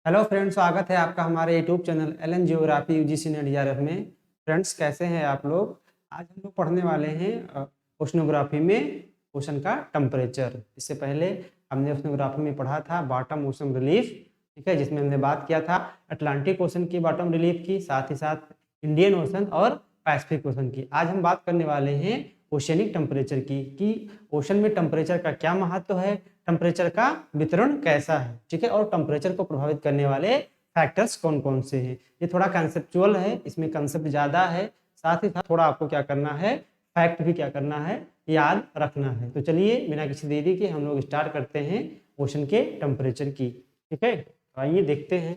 Hello friends, स्वागत है आपका हमारे YouTube channel L N geography UGC NET JRF में। फ्रेंड्स, कैसे हैं आप लोग? आज हम लोग पढ़ने वाले हैं ओशनोग्राफी में ओशन का टेम्परेचर। इससे पहले हमने ओशनोग्राफी में पढ़ा था बॉटम ओशन रिलीफ, ठीक है, जिसमें हमने बात किया था अटलांटिक ओशन की बॉटम रिलीफ की, साथ ही साथ इंडियन ओशन और पैसिफिक ओशन की। आज हम बात करने वाले हैं ओशनिक टेम्परेचर की कि ओशन में टेम्परेचर का क्या महत्व है, टेम्परेचर का वितरण कैसा है, ठीक है, और टेम्परेचर को प्रभावित करने वाले फैक्टर्स कौन कौन से हैं। ये थोड़ा कंसेप्चुअल है, इसमें कंसेप्ट ज़्यादा है, साथ ही साथ थोड़ा आपको क्या करना है, फैक्ट भी क्या करना है, याद रखना है। तो चलिए बिना किसी देरी के हम लोग स्टार्ट करते हैं ओशन के टेम्परेचर की, ठीक है। तो आइए देखते हैं।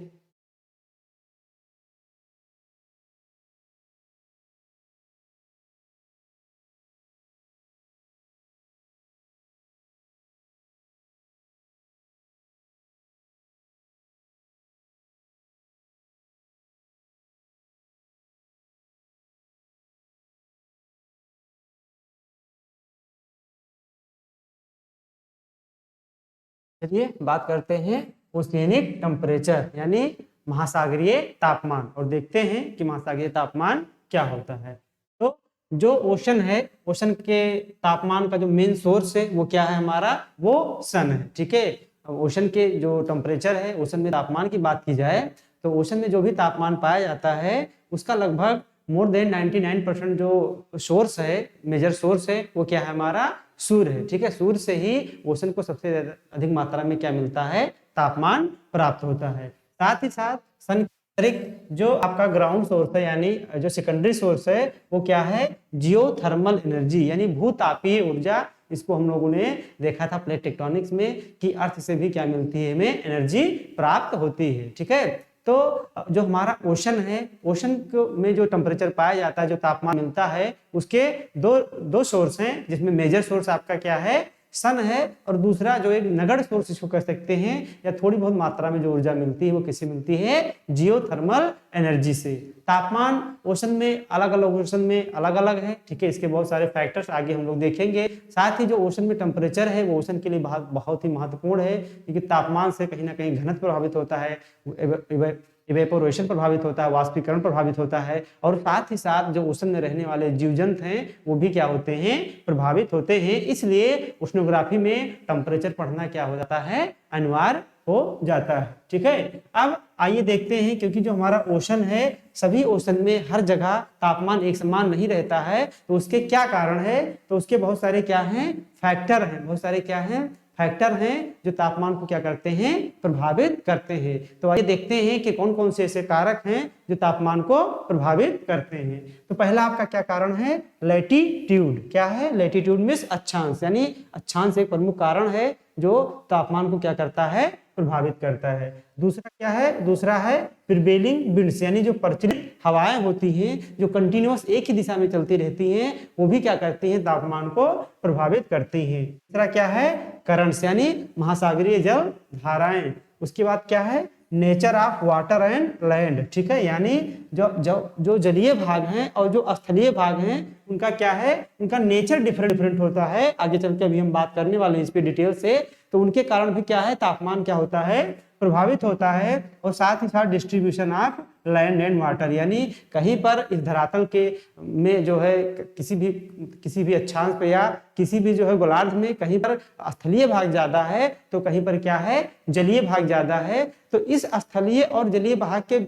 चलिए बात करते हैं ओशियनिक टेम्परेचर यानी महासागरीय तापमान, और देखते हैं कि महासागरीय तापमान क्या होता है। तो जो ओशन है, ओशन के तापमान का जो मेन सोर्स है वो क्या है हमारा, वो सन है, ठीक है। ओशन के जो टेम्परेचर है, ओशन में तापमान की बात की जाए तो ओशन में जो भी तापमान पाया जाता है उसका लगभग मोर देन 99% जो सोर्स है, मेजर सोर्स है, वो क्या है हमारा, सूर्य है, ठीक है। सूर्य से ही ओशन को सबसे अधिक मात्रा में क्या मिलता है, तापमान प्राप्त होता है। साथ ही साथ सन के अतिरिक्त जो आपका ग्राउंड सोर्स है यानी जो सेकेंडरी सोर्स है वो क्या है, जियोथर्मल एनर्जी यानी भूतापीय ऊर्जा। इसको हम लोगों ने देखा था प्लेट टेक्टोनिक्स में कि अर्थ से भी क्या मिलती है, हमें एनर्जी प्राप्त होती है, ठीक है। तो जो हमारा ओशन है, ओशन में जो टेम्परेचर पाया जाता है, जो तापमान मिलता है, उसके दो दो सोर्स हैं, जिसमें मेजर सोर्स आपका क्या है, सन है, और दूसरा जो एक नगण्य सोर्स इसको कह सकते हैं या थोड़ी बहुत मात्रा में जो ऊर्जा मिलती है वो किससे मिलती है, जियोथर्मल एनर्जी से। तापमान ओशन में अलग अलग, ओशन में अलग अलग है, ठीक है। इसके बहुत सारे फैक्टर्स आगे हम लोग देखेंगे। साथ ही जो ओशन में टेम्परेचर है वो ओशन के लिए बहुत बहुत ही महत्वपूर्ण है, क्योंकि तापमान से कहीं ना कहीं घनत्व प्रभावित होता है, इवेपोरेशन प्रभावित होता है, वाष्पीकरण प्रभावित होता है, और साथ ही साथ जो ओशन में रहने वाले जीव जंतु हैं वो भी क्या होते हैं, प्रभावित होते हैं। इसलिए ओशनोग्राफी में टेम्परेचर पढ़ना क्या हो जाता है, अनिवार्य हो जाता है, ठीक है। अब आइए देखते हैं, क्योंकि जो हमारा ओशन है, सभी ओशन में हर जगह तापमान एक समान नहीं रहता है, तो उसके क्या कारण है, तो उसके बहुत सारे क्या हैं, फैक्टर हैं, बहुत सारे क्या हैं, फैक्टर हैं जो तापमान को क्या करते हैं, प्रभावित करते हैं। तो आइए देखते हैं कि कौन कौन से ऐसे कारक हैं जो तापमान को प्रभावित करते हैं। तो पहला आपका क्या कारण है, लैटिट्यूड। क्या है, लैटिट्यूड मींस अक्षांश, यानी अक्षांश एक प्रमुख कारण है जो तापमान को क्या करता है, प्रभावित करता है। दूसरा क्या है, दूसरा है प्रिवेलिंग विंड्स, यानी जो प्रचलित हवाएं होती हैं जो कंटिन्यूअस एक ही दिशा में चलती रहती हैं, वो भी क्या करती हैं, तापमान को प्रभावित करती हैं। तीसरा क्या है, करंट्स यानी महासागरीय जल धाराएं। उसके बाद क्या है, nature of water and land, ठीक है, यानी जो जो जो जलीय भाग हैं और जो स्थलीय भाग हैं उनका क्या है, उनका नेचर डिफरेंट डिफरेंट होता है। आगे चल के अभी हम बात करने वाले हैं इस पे डिटेल से। तो उनके कारण भी क्या है, तापमान क्या होता है, प्रभावित होता है। और साथ ही साथ distribution of land and water, यानी कहीं पर इस धरातल के में जो है किसी भी अक्षांश पे या किसी भी जो है गोलार्ध में कहीं पर स्थलीय भाग ज्यादा है तो कहीं पर क्या है, जलीय भाग ज्यादा है। तो इस स्थलीय और जलीय भाग के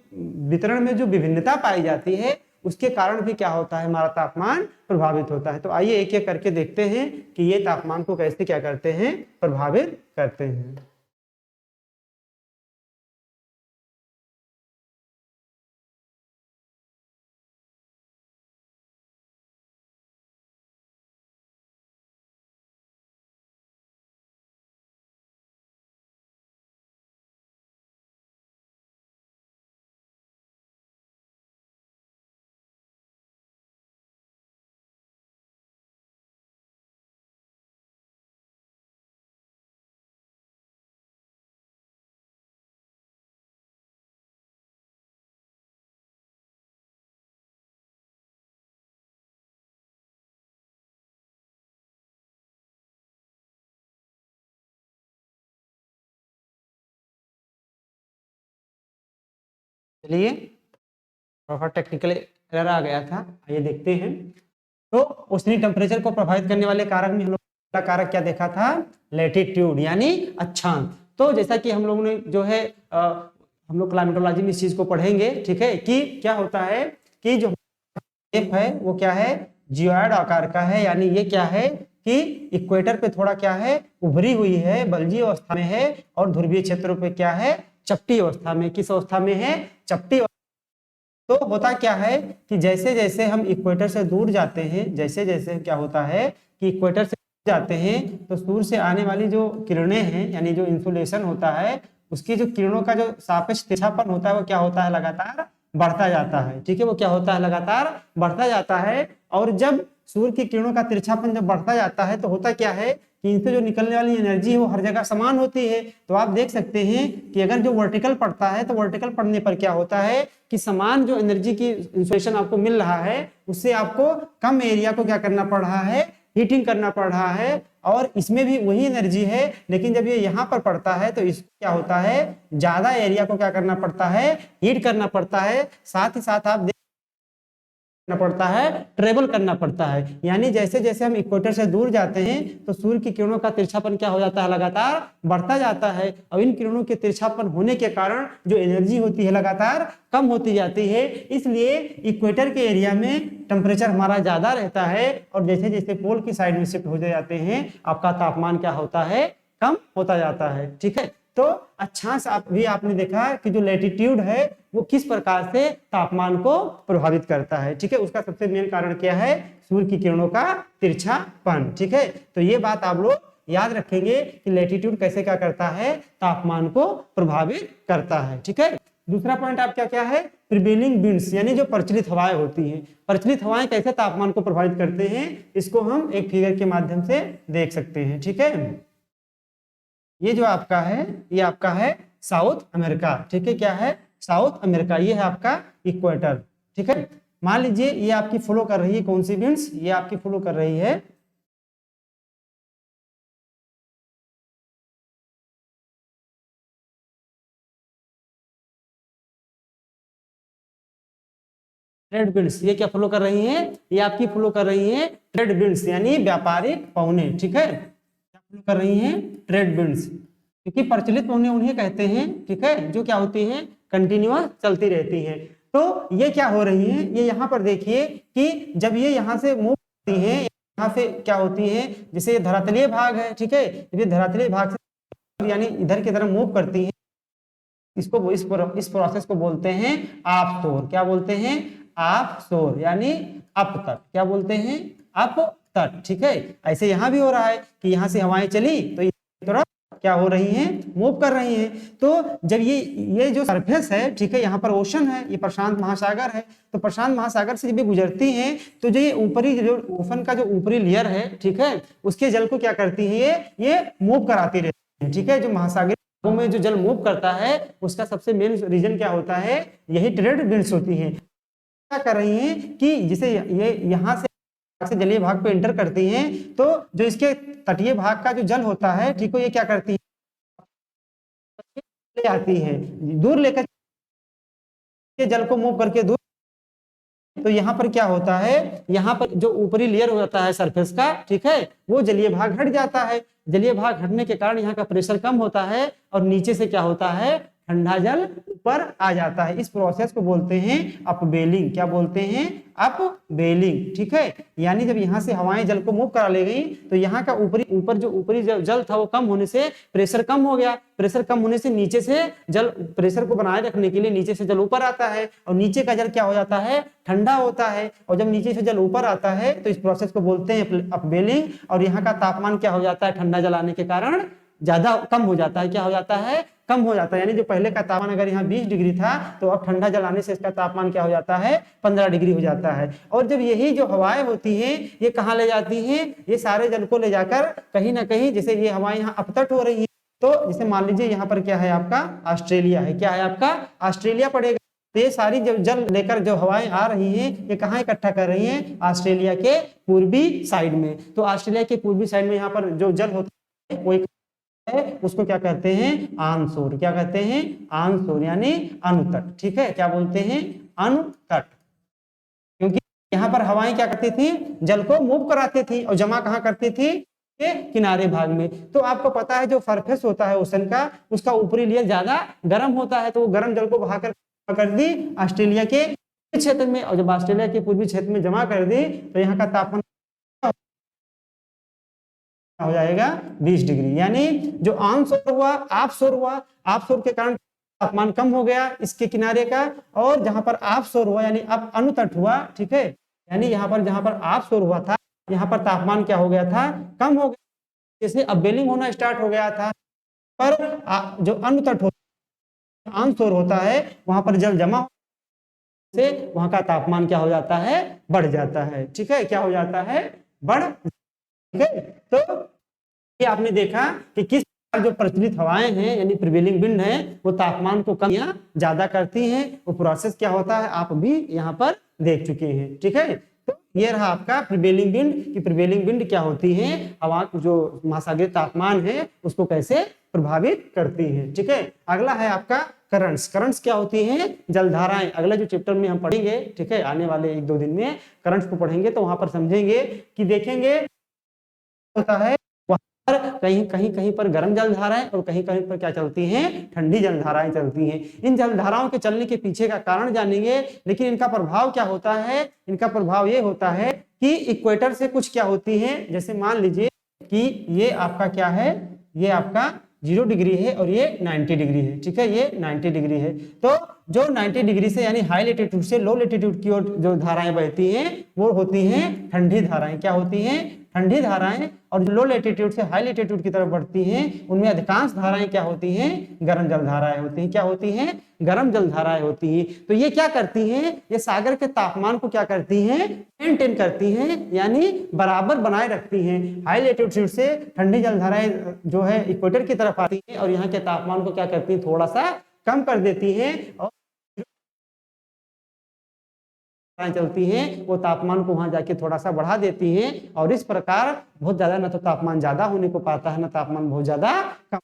वितरण में जो विभिन्नता पाई जाती है उसके कारण भी क्या होता है, हमारा तापमान प्रभावित होता है। तो आइए एक एक करके देखते हैं कि ये तापमान को कैसे क्या करते हैं, प्रभावित करते हैं। चलिए थोड़ा टेक्निकल एरर आ गया था, आइए देखते हैं। तो औसनी टेम्परेचर को प्रभावित करने वाले कारक में हम लोग पहला कारक क्या देखा था, लैटिट्यूड यानी अक्षांश। तो जैसा कि हम लोगों ने जो है हम लोग क्लाइमेटोलॉजी में इस चीज को पढ़ेंगे, ठीक है, कि क्या होता है कि जो शेप है वो क्या है, जियोइड आकार का है, यानी ये क्या है कि इक्वेटर पे थोड़ा क्या है, उभरी हुई है, बल्जी अवस्था में है, और ध्रुवीय क्षेत्रों पे क्या है, चपटी अवस्था में। किस अवस्था में है, चपटी। तो होता क्या है कि जैसे जैसे हम इक्वेटर से दूर जाते हैं, जैसे जैसे क्या होता है कि इक्वेटर से दूर जाते हैं, तो सूर्य से आने वाली जो किरणें हैं, यानी जो इंसुलेशन होता है, उसकी जो किरणों का जो सापेक्ष तिरछापन होता है वो क्या होता है, लगातार बढ़ता जाता है। ठीक है, वो क्या होता है, लगातार बढ़ता जाता है। और जब सूर्य की किरणों का तिरछापन जब बढ़ता जाता है तो होता क्या है कि इनसे जो निकलने वाली एनर्जी है वो हर जगह समान होती है। तो आप देख सकते हैं कि अगर जो वर्टिकल पड़ता है तो वर्टिकल पड़ने पर क्या होता है कि समान जो एनर्जी की इंसुलेशन आपको मिल रहा है, उससे आपको कम एरिया को क्या करना पड़ रहा है, हीटिंग करना पड़ रहा है। और इसमें भी वही एनर्जी है, लेकिन जब ये यहाँ पर पड़ता है तो इसको क्या होता है, ज्यादा एरिया को क्या करना पड़ता है, हीट करना पड़ता है। साथ ही साथ आप करना पड़ता है, ट्रेवल करना पड़ता है। यानी जैसे जैसे हम इक्वेटर से दूर जाते हैं तो सूर्य की किरणों का तिरछापन क्या हो जाता है, लगातार बढ़ता जाता है। और इन किरणों के तिरछापन होने के कारण जो एनर्जी होती है लगातार कम होती जाती है। इसलिए इक्वेटर के एरिया में टेम्परेचर हमारा ज्यादा रहता है, और जैसे जैसे पोल की साइड में शिफ्ट हो जाते हैं आपका तापमान क्या होता है, कम होता जाता है। ठीक है, तो अक्षांश भी आपने देखा कि जो लैटिट्यूड है वो किस प्रकार से तापमान को प्रभावित करता है। ठीक है, उसका सबसे मेन कारण क्या है, सूर्य की किरणों का तिरछापन। ठीक है, तो ये बात आप लोग याद रखेंगे कि लैटिट्यूड कैसे क्या करता है, तापमान को प्रभावित करता है। ठीक है, दूसरा पॉइंट आप क्या क्या है, प्रिवेलिंग विंड्स, यानी जो प्रचलित हवाएं होती हैं। प्रचलित हवाएं कैसे तापमान को प्रभावित करते हैं, इसको हम एक फिगर के माध्यम से देख सकते हैं। ठीक है, ये जो आपका है ये आपका है साउथ अमेरिका। ठीक है, क्या है, साउथ अमेरिका, ये है आपका इक्वेटर। ठीक है, मान लीजिए ये आपकी फ्लो कर रही है, कौन सी विंड्स, ये आपकी फ्लो कर रही है ट्रेड विंड्स। ये क्या फ्लो कर रही है, ये आपकी फ्लो कर रही है ट्रेड विंड्स, यानी व्यापारिक पवने। ठीक है, क्या फ्लो कर रही है, ट्रेड विंड्स, क्योंकि प्रचलित पवने उन्हें कहते हैं, ठीक है, जो क्या होती हैं, कंटिन्यूअस चलती रहती हैं। तो ये क्या हो रही है, ये यहाँ पर देखिए कि जब ये यहाँ से मूव करती हैं, यहाँ से क्या होती है, जैसे ये धरातलीय भाग है, ठीक है, ये धरातलीय भाग से यानी इधर की तरफ मूव करती है, इसको इस प्रोसेस को बोलते हैं आप शोर। क्या बोलते हैं, आप शोर, यानी अप तट। क्या बोलते हैं, अप तट। ठीक है, ऐसे यहाँ भी हो रहा है कि यहाँ से हवाएं चली तो तरफ क्या हो रही हैं, मूव कर रही हैं। तो जब ये जो सरफेस है, ठीक है, यहाँ पर ओशन है, ये प्रशांत महासागर है, तो प्रशांत महासागर से जब भी गुजरती हैं तो जो ये ऊपरी जो ओशन का जो ऊपरी लेयर है, ठीक है, उसके जल को क्या करती है, ये मूव कराती रहती है। ठीक है, जो महासागर में जो जल मूव करता है उसका सबसे मेन रीजन क्या होता है, यही ट्रेड विंड्स होती हैं। क्या कर रही हैं कि जिसे ये यहाँ से जलीय भाग पे एंटर करती हैं, तो जो इसके तटीय भाग का जो जल होता है, ठीक है, ये क्या करती है, ले आती है, दूर लेकर जल को मूव करके दूर। तो यहाँ पर क्या होता है, यहाँ पर जो ऊपरी लेयर हो जाता है सरफेस का, ठीक है, वो जलीय भाग हट जाता है। जलीय भाग हटने के कारण यहाँ का प्रेशर कम होता है और नीचे से क्या होता है, ठंडा जल ऊपर आ जाता है। इस प्रोसेस को बोलते हैं अपवेलिंग। क्या बोलते हैं, अपवेलिंग। ठीक है, यानी जब यहाँ से हवाएं जल को मूव करा ले गई तो यहाँ का ऊपर जो ऊपरी जल था वो कम होने से प्रेशर कम हो गया। प्रेशर कम होने से नीचे से जल, प्रेशर को बनाए रखने के लिए नीचे से जल ऊपर आता है और नीचे का जल क्या हो जाता है, ठंडा होता है। और जब नीचे से जल ऊपर आता है तो इस प्रोसेस को बोलते हैं अपवेलिंग। और यहाँ का तापमान क्या हो जाता है, ठंडा जल आने के कारण ज्यादा कम हो जाता है। क्या हो जाता है, कम हो जाता है। यानी जो पहले का तापमान अगर यहाँ 20 डिग्री था तो अब ठंडा जल आने से इसका तापमान क्या हो जाता है, 15 डिग्री हो जाता है। और जब यही जो हवाएं होती हैं ये कहाँ ले जाती हैं, ये सारे जल को ले जाकर कहीं ना कहीं, जैसे ये हवाएं यहाँ अपतट हो रही है, तो जैसे मान लीजिए यहाँ पर क्या है आपका ऑस्ट्रेलिया है, क्या है आपका ऑस्ट्रेलिया पड़ेगा। तो ये सारी जब जल लेकर जो हवाएं आ रही हैं ये कहाँ इकट्ठा कर रही हैं, ऑस्ट्रेलिया के पूर्वी साइड में। तो ऑस्ट्रेलिया के पूर्वी साइड में यहाँ पर जो जल होता है वो है उसको क्या कहते हैं, आनशोर। क्या कहते हैं, आनशोर यानी अनुतट। ठीक है, क्या बोलते हैं, अनुतट। क्योंकि यहाँ पर हवाएं क्या करती थी, जल को मूव कराती थी और जमा कहाँ करती थी, के किनारे भाग में। तो आपको पता है जो सरफेस होता है ओशन का, उसका ऊपरी लेयर ज्यादा गर्म होता है, तो वो गर्म जल को बहा कर दी ऑस्ट्रेलिया के क्षेत्र में, और जब ऑस्ट्रेलिया के पूर्वी क्षेत्र में जमा कर दी तो यहाँ का तापमान हो जाएगा 20 डिग्री। यानी जो ऑनशोर हुआ, ऑफशोर हुआ, ऑफशोर के कारण तापमान कम हो गया इसके किनारे का, और जहां पर ऑफशोर हुआ यानी अब अनुतट हुआ, ठीक है, यानी यहाँ पर जहां पर ऑफशोर हुआ था यहाँ पर तापमान क्या हो गया था, कम हो गया, इसलिए अब बेलिंग होना स्टार्ट हो गया था। पर जो अनुतट होता है, ऑनशोर होता है, वहां पर जल जमा से वहां का तापमान क्या हो जाता है, बढ़ जाता है। ठीक है, क्या हो जाता है, बढ़। ठीक है, तो ये आपने देखा कि किस जो प्रचलित हवाएं हैं यानी प्रिवेलिंग विंड है वो तापमान को कम या ज्यादा करती हैं। वो प्रोसेस क्या होता है आप भी यहाँ पर देख चुके हैं। ठीक है, तो ये रहा आपका प्रिवेलिंग विंड की प्रिवेलिंग विंड क्या होती है, हवा जो महासागरीय तापमान है उसको कैसे प्रभावित करती है। ठीक है, अगला है आपका करंट्स। करंट्स क्या होती हैं, जलधाराएं। अगला जो चैप्टर में हम पढ़ेंगे, ठीक है, आने वाले 1-2 दिन में करंट्स को पढ़ेंगे तो वहां पर समझेंगे कि देखेंगे होता है कहीं पर गर्म जलधाराएं और कहीं पर क्या चलती हैं, ठंडी जलधाराएं चलती हैं। इन जलधाराओं के चलने के पीछे का कारण जानेंगे, लेकिन इनका प्रभाव क्या होता है, इनका प्रभाव ये होता है कि इक्वेटर से कुछ क्या होती है, जैसे मान लीजिए कि ये आपका क्या है, ये आपका 0 डिग्री है और ये 90 डिग्री है। ठीक है, ये 90 डिग्री है, तो जो 90 डिग्री से यानी हाई लेटीट्यूड से लो लेटीट्यूड की ओर जो धाराएं बहती हैं वो होती हैं ठंडी धाराएं। क्या होती हैं, ठंडी धाराएं। और जो लो लेटीट्यूड से हाई लेटीट्यूड की तरफ बढ़ती हैं उनमें अधिकांश धाराएं क्या होती हैं, गर्म जलधाराएं होती हैं। क्या होती हैं, गर्म जलधाराएं होती हैं। तो ये क्या करती हैं, ये सागर के तापमान को क्या करती हैं, मेंटेन करती हैं, यानी बराबर बनाए रखती हैं। हाई लेटीट्यूड से ठंडी जलधाराएं जो है इक्वेटर की तरफ आती हैं और यहाँ के तापमान को क्या करती हैं, थोड़ा सा कम कर देती हैं, और चलती हैं वो तापमान को वहां जाके थोड़ा सा बढ़ा देती हैं, और इस प्रकार बहुत ज्यादा ना तो तापमान ज्यादा होने को पाता है ना तापमान बहुत ज्यादा कम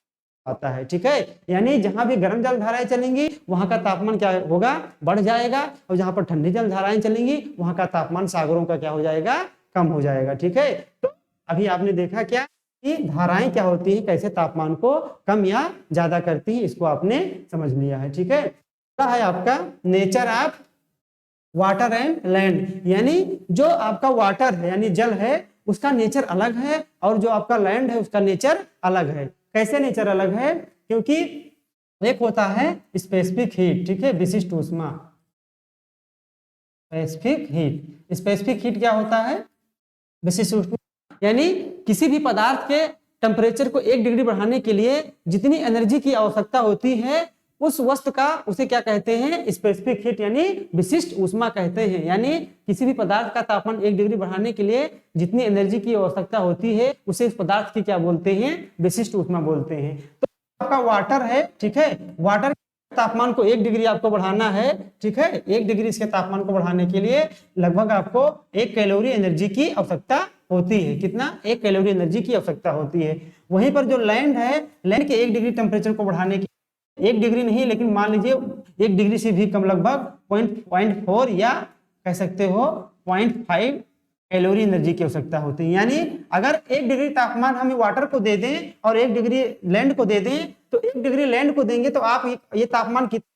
आता है। ठीक है, यानी जहां भी गर्म जलधाराएं चलेंगी वहां का तापमान क्या होगा, बढ़ जाएगा, और जहां पर ठंडी जलधाराएं चलेंगी वहां का तापमान सागरों का क्या हो जाएगा, कम हो जाएगा। ठीक है, तो अभी आपने देखा क्या कि धाराएं क्या होती हैं, कैसे तापमान को कम या ज्यादा करती हैं, इसको आपने समझ लिया है। ठीक है, है आपका nature of water and land, यानी जो आपका वाटर है यानी जल है उसका नेचर अलग है, और जो आपका लैंड है उसका नेचर अलग है। कैसे नेचर अलग है, क्योंकि एक होता है स्पेसिफिक हीट, ठीक है, विशिष्ट ऊष्मा। स्पेसिफिक हीट, स्पेसिफिक हीट क्या होता है, विशिष्ट ऊष्मा, यानी किसी भी पदार्थ के टेम्परेचर को 1 डिग्री बढ़ाने के लिए जितनी एनर्जी की आवश्यकता होती है उस वस्तु का उसे क्या कहते हैं, स्पेसिफिक हीट यानी विशिष्ट ऊष्मा कहते हैं। यानी किसी भी पदार्थ का तापमान 1 डिग्री बढ़ाने के लिए जितनी एनर्जी की आवश्यकता होती है उसे इस पदार्थ की क्या बोलते हैं, विशिष्ट ऊष्मा बोलते हैं। तो आपका वाटर है, ठीक है, वाटर तापमान को 1 डिग्री आपको बढ़ाना है। ठीक है, 1 डिग्री इसके तापमान को बढ़ाने के लिए लगभग आपको 1 कैलोरी एनर्जी की आवश्यकता होती है। कितना, 1 कैलोरी एनर्जी की आवश्यकता होती है। वहीं पर जो लैंड है, लैंड के 1 डिग्री टेम्परेचर को बढ़ाने की 1 डिग्री नहीं लेकिन मान लीजिए 1 डिग्री से भी कम, लगभग 0.4 या कह सकते हो 0.5 कैलोरी एनर्जी की आवश्यकता होती है। यानी अगर 1 डिग्री तापमान हम वाटर को दे दें और 1 डिग्री लैंड को दे दें, तो 1 डिग्री लैंड को देंगे तो आप ये तापमान कितना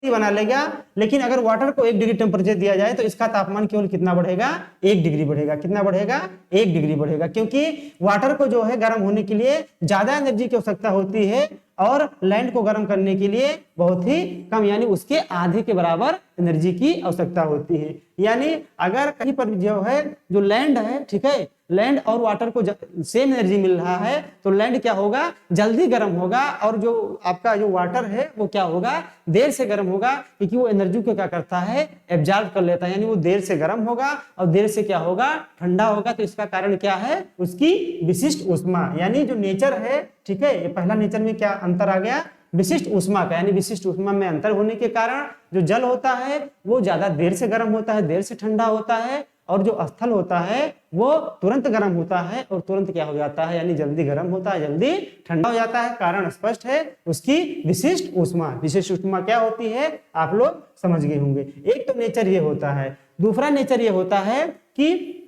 बना लेगा, लेकिन अगर वाटर को 1 डिग्री टेम्परेचर दिया जाए तो इसका तापमान केवल कितना बढ़ेगा, 1 डिग्री बढ़ेगा। कितना बढ़ेगा, 1 डिग्री बढ़ेगा, क्योंकि वाटर को जो है गर्म होने के लिए ज्यादा एनर्जी की आवश्यकता होती है और लैंड को गर्म करने के लिए बहुत ही कम, यानी उसके आधे के बराबर एनर्जी की आवश्यकता होती है। यानी अगर कहीं पर जो है जो लैंड है, ठीक है, लैंड और वाटर को सेम एनर्जी मिल रहा है तो लैंड क्या होगा, जल्दी गर्म होगा, और जो आपका जो वाटर है वो क्या होगा, देर से गर्म होगा, क्योंकि वो एनर्जी को क्या करता है, एब्जॉर्ब कर लेता है। यानी वो देर से गर्म होगा और देर से क्या होगा, ठंडा होगा। तो इसका कारण क्या है, उसकी विशिष्ट ऊष्मा, यानी जो नेचर है, ठीक है, ये पहला नेचर में क्या अंतर आ गया, विशिष्ट ऊष्मा का, यानी विशिष्ट ऊष्मा में अंतर होने के कारण जो जल होता है वो ज्यादा देर से गर्म होता है, देर से ठंडा होता है, और जो स्थल होता है वो तुरंत गर्म होता है और तुरंत क्या हो जाता है, यानी जल्दी गर्म होता है, जल्दी ठंडा हो जाता है। कारण स्पष्ट है, उसकी विशिष्ट ऊष्मा। विशिष्ट ऊष्मा क्या होती है आप लोग समझ गए होंगे। एक तो नेचर ये होता है, दूसरा नेचर ये होता है कि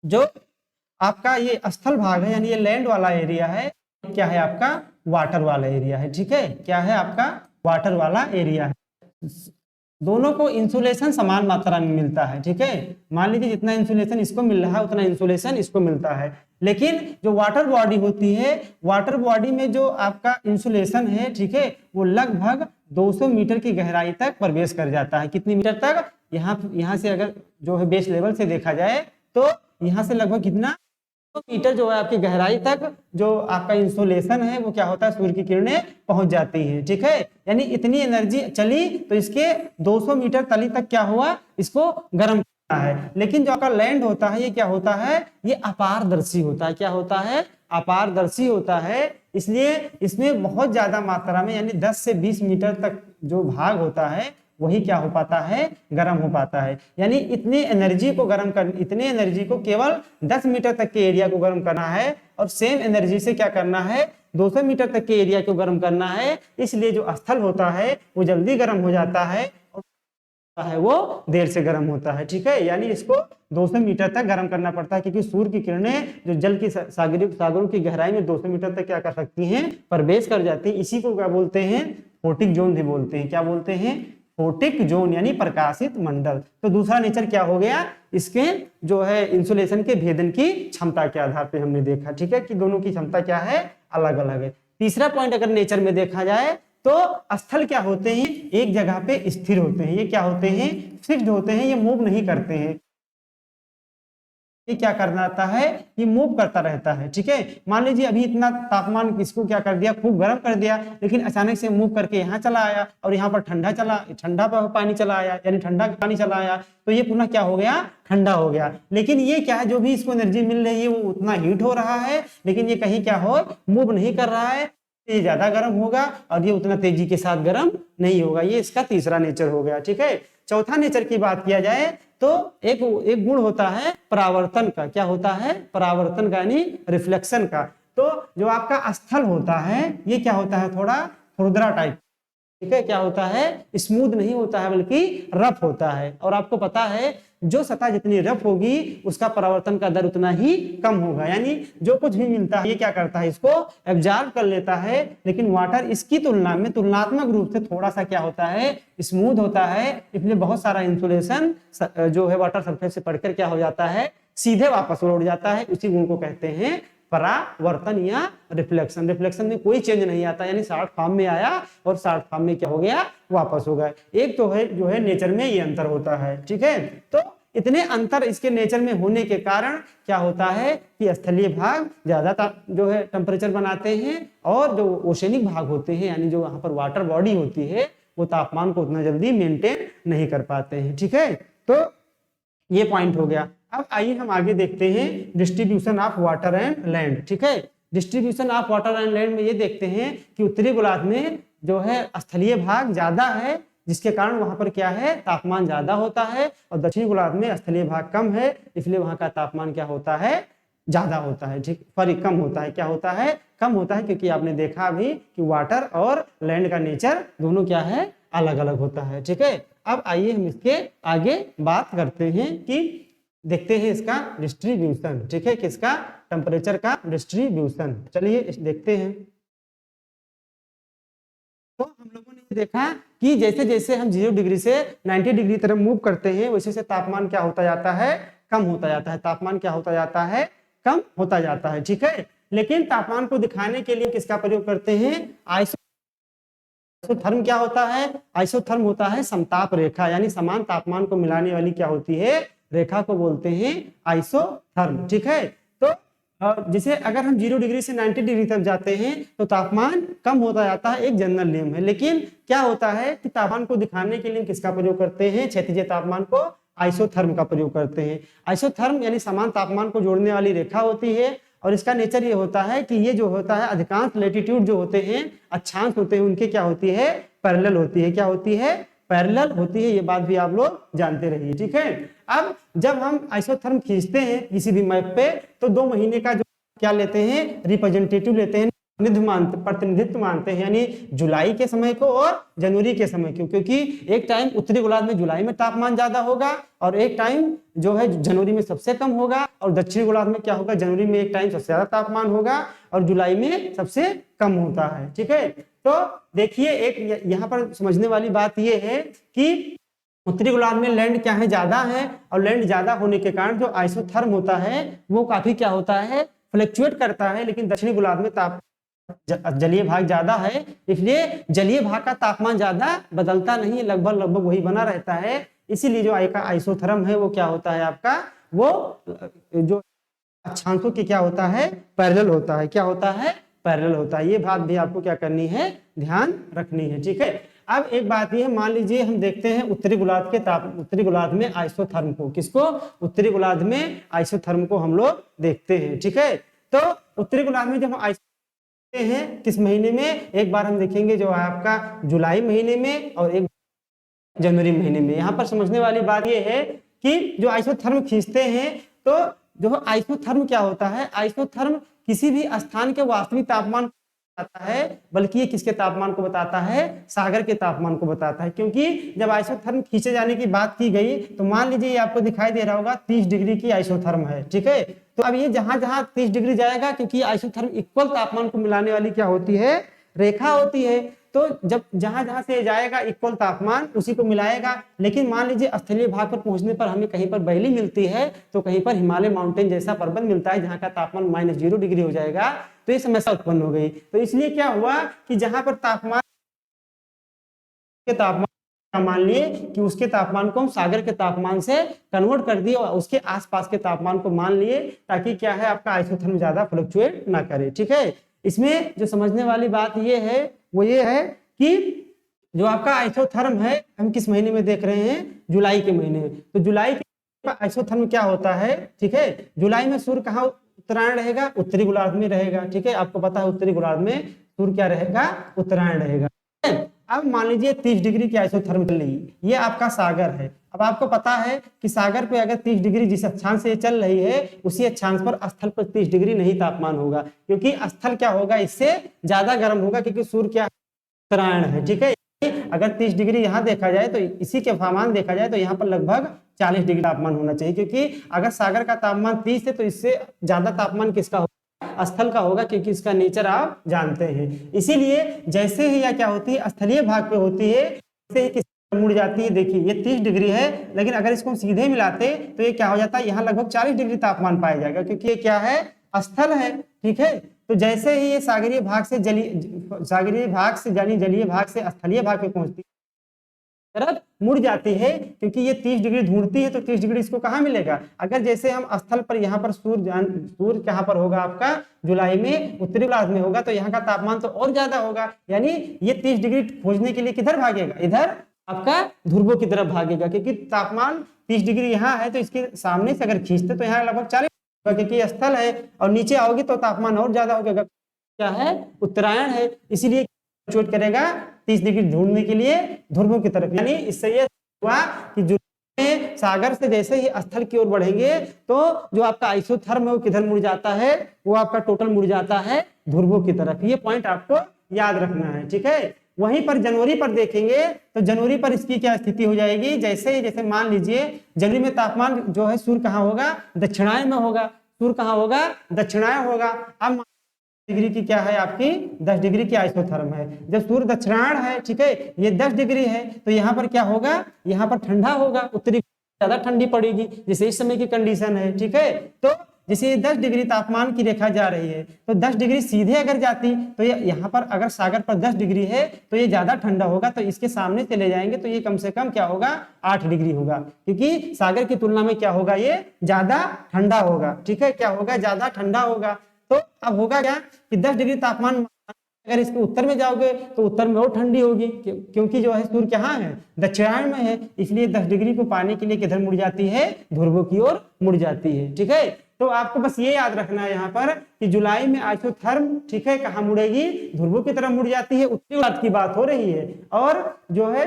जो आपका ये स्थल भाग है यानी ये लैंड वाला एरिया है, क्या है आपका वाटर वाला एरिया है। ठीक है, क्या है आपका वाटर वाला एरिया है। दोनों को इंसुलेशन समान मात्रा में मिलता है। ठीक है, मान लीजिए जितना इंसुलेशन इसको मिल रहा है उतना इंसुलेशन इसको मिलता है, लेकिन जो वाटर बॉडी होती है, वाटर बॉडी में जो आपका इंसुलेशन है, ठीक है, वो लगभग 200 मीटर की गहराई तक प्रवेश कर जाता है। कितनी मीटर तक? यहाँ से अगर जो है बेस लेवल से देखा जाए तो यहाँ से लगभग कितना मीटर जो है आपकी गहराई तक जो आपका इंसुलेशन है वो क्या होता है, सूर्य की किरणें पहुंच जाती हैं। ठीक है, यानी इतनी एनर्जी चली तो इसके 200 मीटर तली तक क्या हुआ, इसको गर्म करना है। लेकिन जो आपका लैंड होता है ये क्या होता है, ये अपारदर्शी होता है। क्या होता है? अपारदर्शी होता है। इसलिए इसमें बहुत ज्यादा मात्रा में यानी 10 से 20 मीटर तक जो भाग होता है वही क्या हो पाता है, गर्म हो पाता है। यानी इतनी एनर्जी को केवल 10 मीटर तक के एरिया को गर्म करना है और सेम एनर्जी से क्या करना है, 200 मीटर तक के एरिया को गर्म करना है। इसलिए जो स्थल होता है वो जल्दी गर्म हो जाता है और वो देर से गर्म होता है। ठीक है, यानी इसको 200 मीटर तक गर्म करना पड़ता है क्योंकि सूर्य की किरणें जो जल की सागरों की गहराई में 200 मीटर तक क्या कर सकती हैं, प्रवेश कर जाती है। इसी को क्या बोलते हैं, फोटिक जोन भी बोलते हैं। क्या बोलते हैं? फोटिक जोन यानी प्रकाशित मंडल। तो दूसरा नेचर क्या हो गया, इसके जो है इंसुलेशन के भेदन की क्षमता के आधार पे हमने देखा। ठीक है, कि दोनों की क्षमता क्या है, अलग अलग है। तीसरा पॉइंट अगर नेचर में देखा जाए तो स्थल क्या होते हैं, एक जगह पे स्थिर होते हैं। ये क्या होते हैं, फिक्स्ड होते हैं, ये मूव नहीं करते हैं। ये क्या करना है, ये मूव करता रहता है। ठीक है, मान लीजिए अभी इतना तापमान इसको क्या कर दिया, खूब गर्म कर दिया, लेकिन अचानक से मूव करके यहाँ चला आया और यहाँ पर ठंडा पानी चला आया, यानी ठंडा पानी चला आया, तो ये पुनः क्या हो गया, ठंडा हो गया। लेकिन ये क्या है, जो भी इसको एनर्जी मिल रही है वो उतना हीट हो रहा है, लेकिन ये कहीं क्या हो, मूव नहीं कर रहा है। ये ज्यादा गर्म होगा और ये उतना तेजी के साथ गर्म नहीं होगा। ये इसका तीसरा नेचर हो गया। ठीक है, चौथा नेचर की बात किया जाए तो एक गुण होता है परावर्तन का। क्या होता है? परावर्तन का, यानी रिफ्लेक्शन का। तो जो आपका स्थल होता है ये क्या होता है, थोड़ा खुरदरा टाइप। ठीक है, क्या होता है, स्मूथ नहीं होता है बल्कि रफ होता है। और आपको पता है जो सतह जितनी रफ होगी उसका परावर्तन का दर उतना ही कम होगा। यानी जो कुछ भी मिलता है ये क्या करता है, इसको एब्जॉर्ब कर लेता है। लेकिन वाटर इसकी तुलना में तुलनात्मक रूप से थोड़ा सा क्या होता है, स्मूथ होता है। इसलिए बहुत सारा इंसुलेशन जो है वाटर सरफेस से पढ़कर क्या हो जाता है, सीधे वापस लौट जाता है। उसी गुण को कहते हैं परावर्तन या रिफ्लेक्शन। रिफ्लेक्शन में कोई चेंज नहीं आता, यानी शॉर्ट फॉर्म में आया और शॉर्ट फॉर्म में क्या हो गया, वापस हो गया। एक तो है जो है नेचर में ये अंतर होता है। ठीक है, तो इतने अंतर इसके नेचर में होने के कारण क्या होता है कि स्थलीय भाग ज्यादा जो है टेम्परेचर बनाते हैं और जो ओशनिक भाग होते हैं यानी जो वहां पर वाटर बॉडी होती है वो तापमान को उतना जल्दी मेंटेन नहीं कर पाते हैं। ठीक है, तो ये पॉइंट हो गया। अब आइए हम आगे देखते हैं distribution of water and land. ठीक है, distribution of water and land में ये देखते हैं कि उत्तरी गोलार्ध में जो है स्थलीय भाग ज्यादा है, जिसके कारण वहां पर क्या है, तापमान ज्यादा होता है, और दक्षिणी गोलार्ध में स्थलीय भाग कम है, इसलिए वहां का तापमान क्या होता है, ज्यादा होता है। ठीक, सॉरी कम होता है। क्या होता है, कम होता है, क्योंकि आपने देखा अभी कि वाटर और लैंड का नेचर दोनों क्या है, अलग अलग होता है। ठीक है, अब आइए हम इसके आगे बात करते हैं कि देखते हैं इसका डिस्ट्रीब्यूशन। ठीक है, किसका, टेम्परेचर का डिस्ट्रीब्यूशन। चलिए देखते हैं। तो हम लोगों ने देखा कि जैसे जैसे हम 0 डिग्री से 90 डिग्री तरफ मूव करते हैं वैसे से तापमान क्या होता जाता है, कम होता जाता है। तापमान क्या होता जाता है, कम होता जाता है। ठीक है, लेकिन तापमान को दिखाने के लिए किसका प्रयोग करते हैं, आइसोथर्म। क्या होता है, आइसोथर्म होता है समताप रेखा, यानी समान तापमान को मिलाने वाली क्या होती है, रेखा को बोलते हैं आइसोथर्म। ठीक है, तो जैसे अगर हम 0 डिग्री से 90 डिग्री तक जाते हैं तो तापमान कम होता जाता है, एक जनरल नियम है। लेकिन क्या होता है कि तापमान को दिखाने के लिए किसका प्रयोग करते हैं, क्षैतिज तापमान को आइसोथर्म का प्रयोग करते हैं। आइसोथर्म यानी समान तापमान को जोड़ने वाली रेखा होती है, और इसका नेचर ये होता है कि ये जो होता है अधिकांश लैटिट्यूड जो होते हैं, अक्षांश होते हैं, उनके क्या होती है, पैरेलल होती है। क्या होती है, पैरेलल होती है, ये बात भी आप लोग जानते रहिए। ठीक है, अब जब हम आइसोथर्म खींचते हैं किसी भी मैप पे तो 2 महीने का जो क्या लेते हैं, रिप्रेजेंटेटिव लेते हैं, प्रतिनिधित्व मानते हैं, यानी जुलाई के समय को और जनवरी के समय को, क्योंकि एक टाइम उत्तरी गोलार्ध में जुलाई में तापमान ज्यादा होगा और एक टाइम जो है जनवरी में सबसे कम होगा, और दक्षिणी गोलार्ध में क्या होगा, जनवरी में एक टाइम सबसे ज्यादा तापमान होगा और जुलाई में सबसे कम होता है। ठीक है, तो देखिए एक यहाँ पर समझने वाली बात यह है कि उत्तरी गोलार्ध में लैंड क्या है, ज्यादा है, और लैंड ज्यादा होने के कारण जो आइसोथर्म होता है वो काफी क्या होता है, फ्लक्चुएट करता है। लेकिन दक्षिणी गोलार्ध में जलीय भाग ज्यादा है, इसलिए जलीय भाग का तापमान ज्यादा बदलता नहीं है, लगभग वही बना रहता है। इसीलिए जो आइसोथर्म है वो क्या होता है आपका, वो जो अक्षांशों के क्या होता है, पैरेलल होता है। क्या होता है, पैरेलल होता है। ये बात भी आपको क्या करनी है, ध्यान रखनी है। ठीक है, अब एक बात ये है, मान लीजिए हम देखते हैं उत्तरी गोलार्ध में आइसोथर्म को, किसको, उत्तरी गोलार्ध में आइसोथर्म को हम लोग देखते हैं। ठीक है, तो उत्तरी गोलार्ध में जब हम हैं किस महीने में, एक बार हम देखेंगे जो है आपका जुलाई महीने में और एक जनवरी महीने में। यहाँ पर समझने वाली बात ये है कि जो आइसोथर्म खींचते हैं तो जो आइसोथर्म क्या होता है, आइसोथर्म किसी भी स्थान के वास्तविक तापमान बताता है, बल्कि ये किसके तापमान को बताता है, सागर के तापमान को बताता है। क्योंकि जब आइसोथर्म खींचे जाने की बात की गई तो मान लीजिए ये आपको दिखाई दे रहा होगा 30 डिग्री की आइसोथर्म है। ठीक है, तो अब ये जहां जहां 30 डिग्री जाएगा, क्योंकि आइसोथर्म इक्वल तापमान को मिलाने वाली क्या होती है, रेखा होती है, तो जब जहां जहां से जाएगा इक्वल तापमान उसी को मिलाएगा। लेकिन मान लीजिए स्थलीय भाग पर पहुंचने पर हमें कहीं पर बर्फीली मिलती है, तो कहीं पर हिमालय माउंटेन जैसा पर्वत मिलता है जहां का तापमान -0 डिग्री हो जाएगा, तो ये समस्या उत्पन्न हो गई। तो इसलिए क्या हुआ कि जहां पर तापमान मान लिए कि उसके तापमान को हम सागर के तापमान से कन्वर्ट कर दिए और उसके आसपास के तापमान को मान लिए, ताकि क्या है आपका आइसोथर्म ज्यादा फ्लक्चुएट ना करे। ठीक है, इसमें जो समझने वाली बात ये है वो ये है कि जो आपका आइसोथर्म है हम किस महीने में देख रहे हैं, जुलाई के महीने में। तो जुलाई के आइसोथर्म क्या होता है, ठीक है, जुलाई में सूर्य कहाँ उत्तरायण रहेगा, उत्तरी गोलार्ध में रहेगा। ठीक है, आपको पता है उत्तरी गोलार्ध में सूर्य क्या रहेगा, उत्तरायण रहेगा। अब मान लीजिए 30 डिग्री की आइसोथर्म चल रही है, ये आपका सागर है। अब आपको पता है कि सागर पे अगर 30 डिग्री जिस अक्षांश से चल रही है उसी अक्षांश पर स्थल पर 30 डिग्री नहीं तापमान होगा, क्योंकि स्थल क्या होगा, इससे ज्यादा गर्म होगा, क्योंकि सूर्य क्या उत्तरायण है। ठीक है, अगर 30 डिग्री यहाँ देखा जाए तो इसी के फामान देखा जाए तो यहाँ पर लगभग 40 डिग्री तापमान होना चाहिए, क्योंकि अगर सागर का तापमान 30 है तो इससे ज्यादा तापमान किसका होगा, स्थल का होगा, क्योंकि इसका नेचर आप जानते हैं। इसीलिए जैसे ही यह क्या होती है, स्थलीय भाग पे होती है, जैसे ही किस मुड़ जाती है। देखिए ये 30 डिग्री है, लेकिन अगर इसको हम सीधे मिलाते तो ये क्या हो जाता है, यहाँ लगभग 40 डिग्री तापमान पाया जाएगा, क्योंकि ये क्या है, स्थल है। ठीक है, तो जैसे ही ये सागरीय भाग से जलीय भाग से स्थलीय भाग पे पहुंचती है तरफ मुड़ जाती है, क्योंकि ये 30 डिग्री ढूंढती है, तो 30 डिग्री इसको कहाँ मिलेगा, अगर जैसे हम स्थल पर यहाँ पर सूर्य कहाँ पर होगा आपका, जुलाई में उत्तरी गोलार्ध में होगा, तो यहाँ का तापमान तो और ज्यादा होगा, यानी ये 30 डिग्री खोजने के लिए किधर भागेगा, इधर आपका ध्रुवों की तरफ भागेगा, क्योंकि तापमान 30 डिग्री यहाँ है, तो इसके सामने से अगर खींचते तो यहाँ लगभग 40, क्योंकि स्थल है, और नीचे आओगे तो तापमान और ज्यादा होगा, क्या है, उत्तरायण है, इसीलिए चोट करेगा 30 डिग्री ढूंढने के लिए ध्रुवों की तरफ। यानी इससे ये हुआ कि जुलाई में सागर से जैसे ही स्थल की ओर बढ़ेंगे तो जो आपका आइसोथर्म है वो किधर मुड़ जाता है, वो आपका टोटल मुड़ जाता है ध्रुवों की तरफ। ये पॉइंट आपको याद रखना है। ठीक है, वहीं पर जनवरी पर देखेंगे तो जनवरी पर इसकी क्या स्थिति हो जाएगी, जैसे मान लीजिए जनवरी में तापमान जो है सूर्य कहाँ होगा, दक्षिणायन में होगा, सूर्य कहाँ होगा, दक्षिणायन होगा। अब डिग्री की क्या है आपकी, 10 डिग्री की आइसोथर्म है, जब सूर्य दक्षिणायन है, ठीक है, ये 10 डिग्री है, तो यहाँ पर क्या होगा, यहाँ पर ठंडा होगा, उत्तरी ज्यादा ठंडी पड़ेगी, जैसे इस समय की कंडीशन है। ठीक है, तो जैसे ये 10 डिग्री तापमान की रेखा जा रही है, तो 10 डिग्री सीधे अगर जाती तो ये यहाँ पर अगर सागर पर 10 डिग्री है तो ये ज्यादा ठंडा होगा, तो इसके सामने चले जाएंगे तो ये कम से कम क्या होगा, 8 डिग्री होगा, क्योंकि सागर की तुलना में क्या होगा, ये ज्यादा ठंडा होगा। ठीक है, क्या होगा, ज्यादा ठंडा होगा। तो अब होगा क्या कि 10 डिग्री तापमान अगर इसके उत्तर में जाओगे तो उत्तर में और ठंडी होगी, क्योंकि जो है सूर्य कहाँ है, दक्षिणायन में है, इसलिए 10 डिग्री को पाने के लिए किधर मुड़ जाती है, ध्रुवों की ओर मुड़ जाती है। ठीक है, तो आपको बस ये याद रखना है यहाँ पर कि जुलाई में आइसोथर्म, ठीक है, कहाँ मुड़ेगी, ध्रुवों की तरफ मुड़ जाती है, उत्तरी गोलार्ध की बात हो रही है, और जो है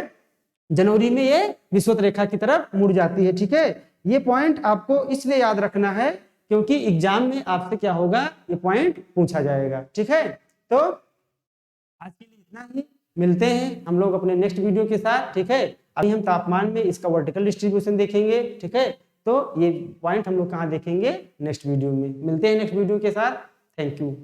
जनवरी में ये विषुवत रेखा की तरफ मुड़ जाती है। ठीक है, ये पॉइंट आपको इसलिए याद रखना है क्योंकि एग्जाम में आपसे क्या होगा, ये पॉइंट पूछा जाएगा। ठीक है, तो आज के लिए इतना ही, मिलते हैं हम लोग अपने नेक्स्ट वीडियो के साथ। ठीक है, अभी हम तापमान में इसका वर्टिकल डिस्ट्रीब्यूशन देखेंगे। ठीक है, तो ये पॉइंट हम लोग कहाँ देखेंगे, नेक्स्ट वीडियो में। मिलते हैं नेक्स्ट वीडियो के साथ। Thank you.